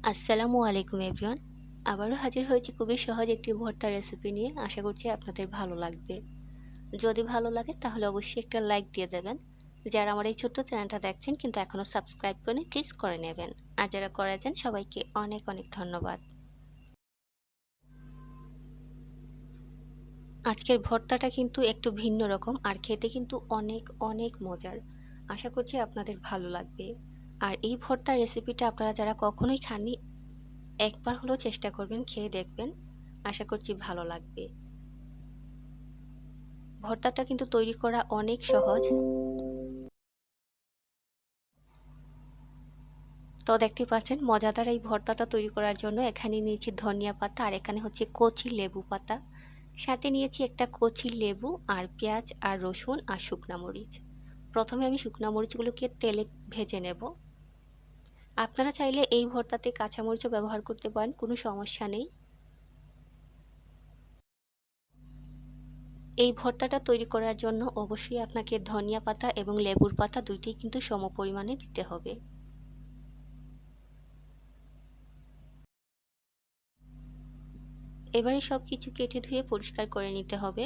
আসসালামু আলাইকুম এভরিওয়ান। আবারও হাজির হয়েছি খুবই সহজ একটি ভর্তা রেসিপি নিয়ে। আশা করছি আপনাদের ভালো লাগবে। যদি ভালো লাগে তাহলে অবশ্যই একটা লাইক দিয়ে দেবেন। যারা আমার এই ছোট্ট চ্যানেলটা দেখছেন কিন্তু এখনো সাবস্ক্রাইব করেনি প্লিজ করে নেবেন। আর যারা করেছেন সবাইকে অনেক অনেক ধন্যবাদ। আজকের ভর্তাটা কিন্তু একটু ভিন্ন রকম আর খেতে কিন্তু অনেক অনেক মজার। আশা করছি আপনাদের ভালো লাগবে। আর এই ভর্তার রেসিপিটা আপনারা যারা কখনোই খাননি একবার হলেও চেষ্টা করবেন, খেয়ে দেখবেন। আশা করছি ভালো লাগবে। ভর্তাটা কিন্তু তৈরি করা অনেক সহজ। তো দেখতে পাচ্ছেন মজাদার এই ভর্তাটা তৈরি করার জন্য এখানে নিয়েছি ধনিয়া পাতা আর এখানে হচ্ছে কচি লেবু পাতা। সাথে নিয়েছি একটা কচি লেবু আর পেঁয়াজ আর রসুন আর শুকনা মরিচ। প্রথমে আমি শুকনা মরিচগুলোকে তেলে ভেজে নেব। আপনারা চাইলে এই ভর্তাতে কাঁচামরিচও ব্যবহার করতে পারেন, কোনো সমস্যা নেই। এই ভর্তাটা তৈরি করার জন্য অবশ্যই আপনাকে ধনিয়া পাতা এবং লেবুর পাতা দুইটাই কিন্তু সমপরিমাণে দিতে হবে। এবারে সবকিছু কেটে ধুয়ে পরিষ্কার করে নিতে হবে।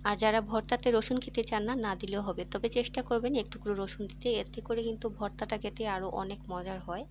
আর যারা ভর্তাতে রসুন খেতে চান না, না দিলেও হবে, তবে চেষ্টা করবেন একটু করে রসুন দিতে, এতে করে কিন্তু ভর্তাটা খেতে আরো অনেক মজার হয়।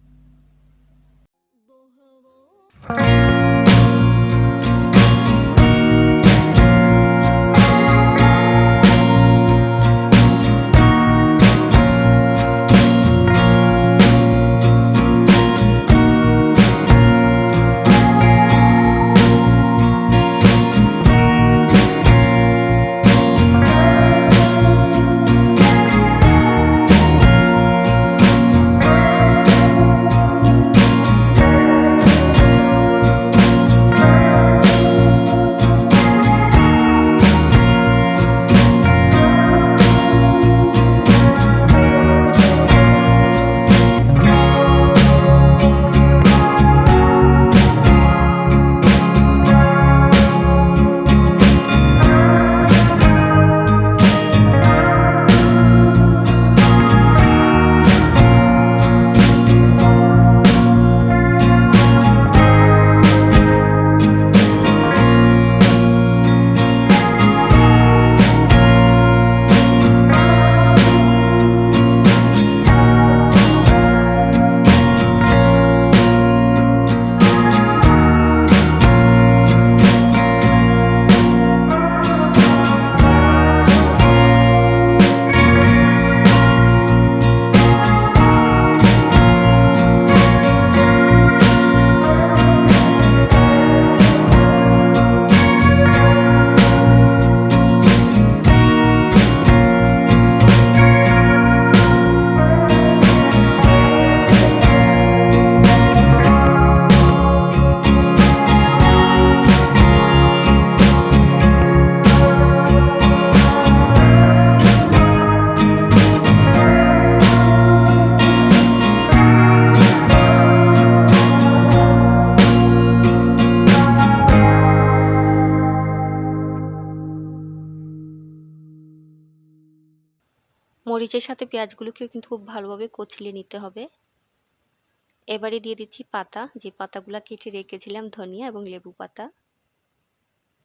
মরিচের সাথে পেঁয়াজগুলোকেও কিন্তু খুব ভালোভাবে কচলিয়ে নিতে হবে। এবারে দিয়ে দিচ্ছি পাতা, যে পাতাগুলা কেটে রেখেছিলাম, ধনিয়া এবং লেবু পাতা।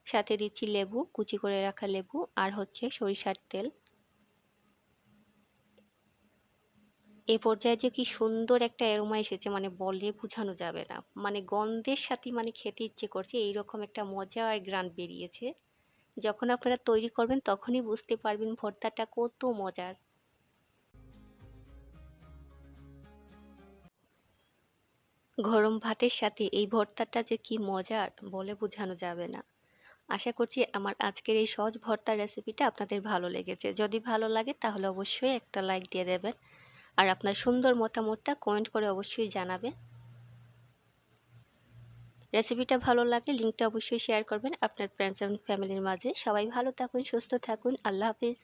সাথে দিচ্ছি লেবু, কুচি করে রাখা লেবু, আর হচ্ছে সরিষার তেল। এই পর্যায়ে যে কি সুন্দর একটা অ্যারোমা এসেছে, মানে বলে বোঝানো যাবে না। মানে গন্ধের সাথে মানে খেতে ইচ্ছে করছে, এইরকম একটা মজা আর গ্রান বেরিয়েছে। যখন আপনারা তৈরি করবেন তখনই বুঝতে পারবেন ভর্তাটা কত মজার। গরম ভাতের সাথে এই ভর্তাটা যে কি মজার বলে বোঝানো যাবে না। আশা করছি আমার আজকের এই সহজ ভর্তার রেসিপিটা আপনাদের ভালো লেগেছে। যদি ভালো লাগে তাহলে অবশ্যই একটা লাইক দিয়ে দেবেন। আর আপনার সুন্দর মতামতটা কমেন্ট করে অবশ্যই জানাবেন। রেসিপিটা ভালো লাগলে লিঙ্কটা অবশ্যই শেয়ার করবেন আপনার ফ্রেন্ডস এন্ড ফ্যামিলির মাঝে। সবাই ভালো থাকুন, সুস্থ থাকুন। আল্লাহ হাফিজ।